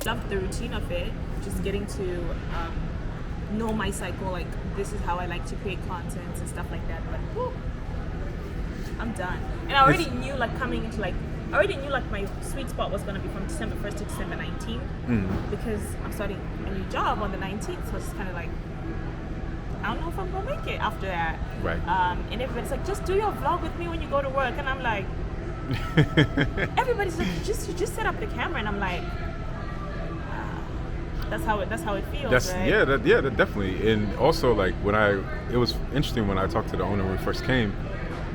loved the routine of it, just getting to know my cycle, like this is how I like to create content and stuff like that. But whew, I'm done. And I already knew like coming into like, I already knew like my sweet spot was going to be from December 1st to December 19th because I'm starting a new job on the 19th. So it's kind of like, I don't know if I'm going to make it after that. Right. And everybody's like, just do your vlog with me when you go to work. And I'm like, everybody's like, you just set up the camera. And I'm like, that's how it feels, right? Yeah, that definitely. And also like it was interesting when I talked to the owner when we first came,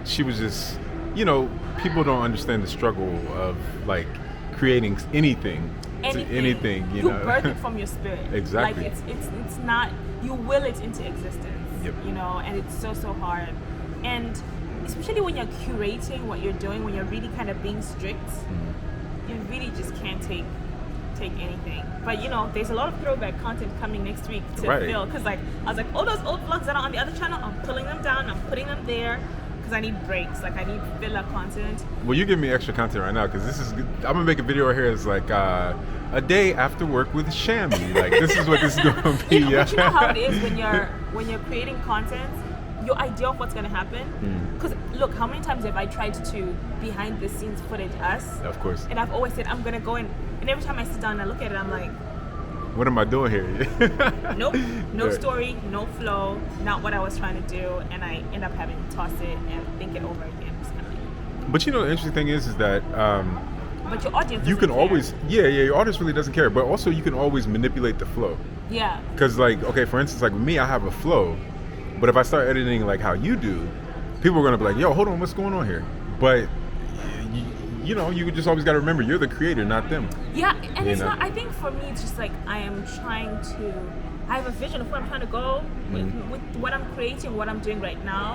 she was just, you know, people don't understand the struggle of like creating anything, you know. birth it from your spirit. Exactly. Like it's not, you will it into existence. Yep. You know, and it's so hard. And especially when you're curating what you're doing, when you're really kind of being strict, you really just can't take anything. But you know, there's a lot of throwback content coming next week to fill, because like I was like, all those old vlogs that are on the other channel, I'm pulling them down, I'm putting them there. I need breaks, like I need filler content. Well, you give me extra content right now because this is. I'm gonna make a video right here. It's like a day after work with Shammy. Like this is what this is gonna be. You know, but you know how it is when you're creating content, your idea of what's gonna happen. Because look, how many times have I tried to behind the scenes footage us? Of course. And I've always said I'm gonna go in, and every time I sit down and I look at it, I'm like, what am I doing here? Nope, no story, no flow, not what I was trying to do, and I end up having to toss it and think it over again. Just kind of like, but you know, the interesting thing is that but your audience you can doesn't care. always, your audience really doesn't care, but also you can always manipulate the flow. Yeah. Because like, okay, for instance, like with me, I have a flow, but if I start editing like how you do, people are gonna be like, yo, hold on, what's going on here? But you know, you just always got to remember you're the creator, not them. Yeah, and it's not, I think for me, it's just like I have a vision of where I'm trying to go with what I'm creating, what I'm doing right now.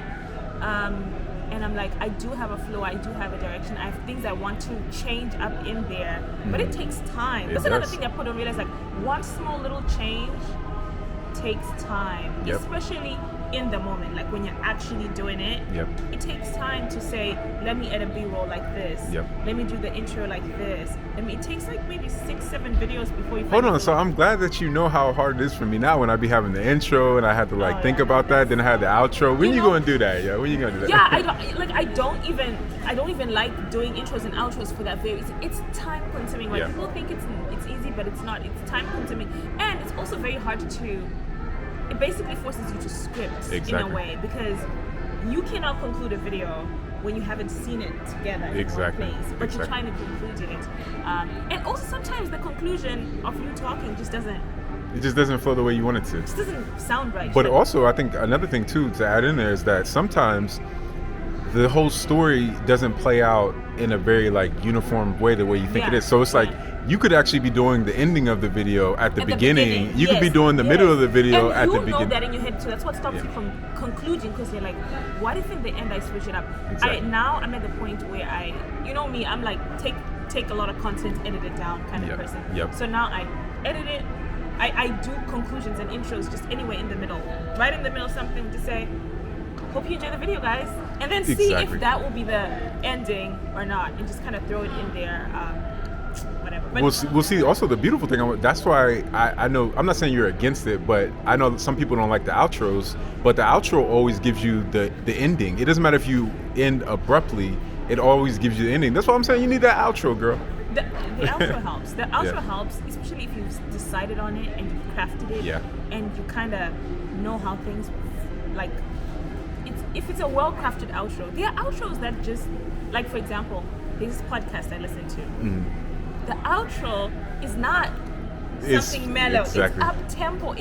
And I'm like, I do have a flow, I do have a direction, I have things I want to change up in there, but it takes time. That's another thing that people don't realize, like one small little change takes time, especially in the moment, like when you're actually doing it. It takes time to say, let me edit B-roll like this, let me do the intro like this. I mean, it takes like maybe 6-7 videos before you hold on. So I'm glad that you know how hard it is for me now when I be having the intro and I have to like think about that, then I had the outro. When you gonna do that? When you gonna do that? Yeah, I don't even like doing intros and outros for that very reason. It's time consuming. Like people think it's easy, but it's not. It's time consuming, and it's also very hard to. It basically forces you to script in a way, because you cannot conclude a video when you haven't seen it together in one place, but you're trying to conclude it. And also sometimes the conclusion of you talking just doesn't flow the way you want it to. It just doesn't sound right. But also, I think another thing too to add in there is that sometimes the whole story doesn't play out in a very like uniform way the way you think it is. So it's like you could actually be doing the ending of the video at the beginning. You could be doing the middle of the video at the beginning. You know that in your head too. That's what stops you from concluding, because you're like, what if in the end I switch it up? Now I'm at the point where you know me, I'm like take a lot of content, edit it down kind of person. So now I edit it. I do conclusions and intros just anywhere in the middle. Right in the middle, something to say, hope you enjoy the video, guys. And then see if that will be the ending or not, and just kind of throw it in there. Whatever. But we'll see. Also, the beautiful thing, that's why I know, I'm not saying you're against it, but I know that some people don't like the outros, but the outro always gives you the ending. It doesn't matter if you end abruptly, it always gives you the ending. That's why I'm saying you need that outro, girl. The outro helps. The outro helps, especially if you've decided on it and you've crafted it, and you kind of know how things, like, if it's a well-crafted outro. There are outros that just, like for example, there's this podcast I listen to. The outro is not something mellow. It's up-tempo.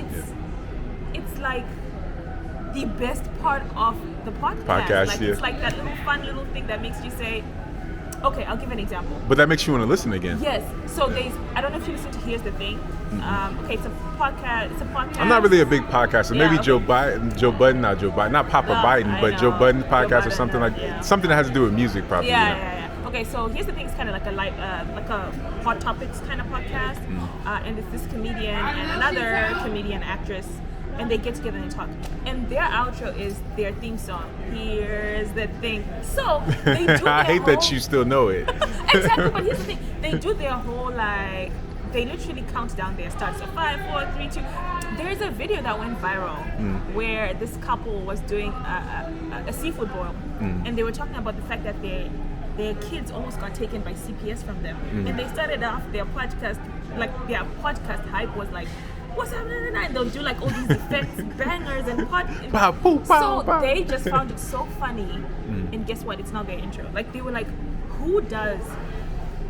It's like the best part of the podcast. Like it's like that little fun little thing that makes you say, okay, I'll give an example. But that makes you want to listen again. Yes. So I don't know if you listen to Here's the Thing. Okay, it's a podcast. I'm not really a big podcaster. Maybe Joe Budden, not Papa Biden, but Joe Budden's podcast or something something that has to do with music, probably. Yeah. Okay, so Here's the Thing is kind of like a hot topics kind of podcast, and it's this comedian and another comedian actress, and they get together and talk. And their outro is their theme song. Here's the thing. So they do. I hate that you still know it. Exactly, but here's the thing: they do their whole like they literally count down their starts. So 5, 4, 3, 2. There's a video that went viral where this couple was doing a seafood boil, and they were talking about the fact that their kids almost got taken by CPS from them, and they started off their podcast, like their podcast hype was like, what's happening? And they'll do like all these effects, bangers, and so they just found it so funny. And guess what? It's not their intro. Like they were like, who does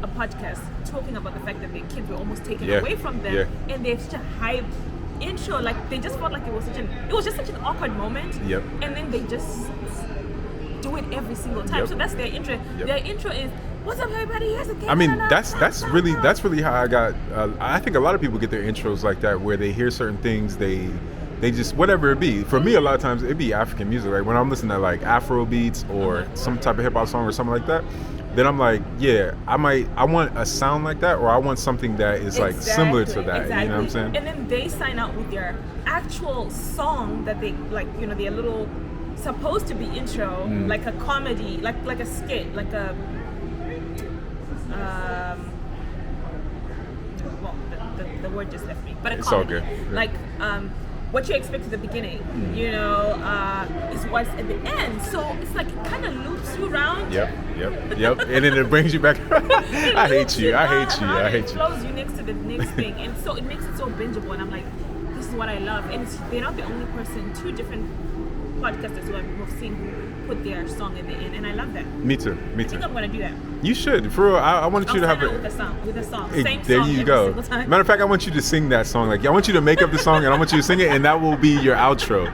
a podcast talking about the fact that their kids were almost taken away from them, and they have such a hype intro? Like they just felt like it was just such an awkward moment. And then they just do it every single time. So that's their intro. Their intro is, what's up, everybody? Here's the thing. I mean, that's really how I got. I think a lot of people get their intros like that, where they hear certain things, they just, whatever it be. For me, a lot of times it'd be African music. Like when I'm listening to like Afro beats or some type of hip hop song or something like that, then I'm like, yeah, I want a sound like that, or I want something that is like similar to that. You know what I'm saying? And then they sign out with their actual song that they like. You know, their little supposed to be intro, like a comedy, like a skit, like a. Well, the word just left me, but a comedy. All good. Yeah. Like what you expect at the beginning, you know, is what's at the end. So it's like it kind of loops you around. Yep. And then it brings you back. I hate you. It flows you next to the next thing, and so it makes it so bingeable. And I'm like, this is what I love. And they're not the only person. 2 different podcasters who I've seen who put their song in the end, and I love that. Me too. I think I'm gonna do that. You should. For real, I want you to have with a song. Same there song you every go. single time. Matter of fact, I want you to sing that song. Like I want you to make up the song, and I want you to sing it, and that will be your outro.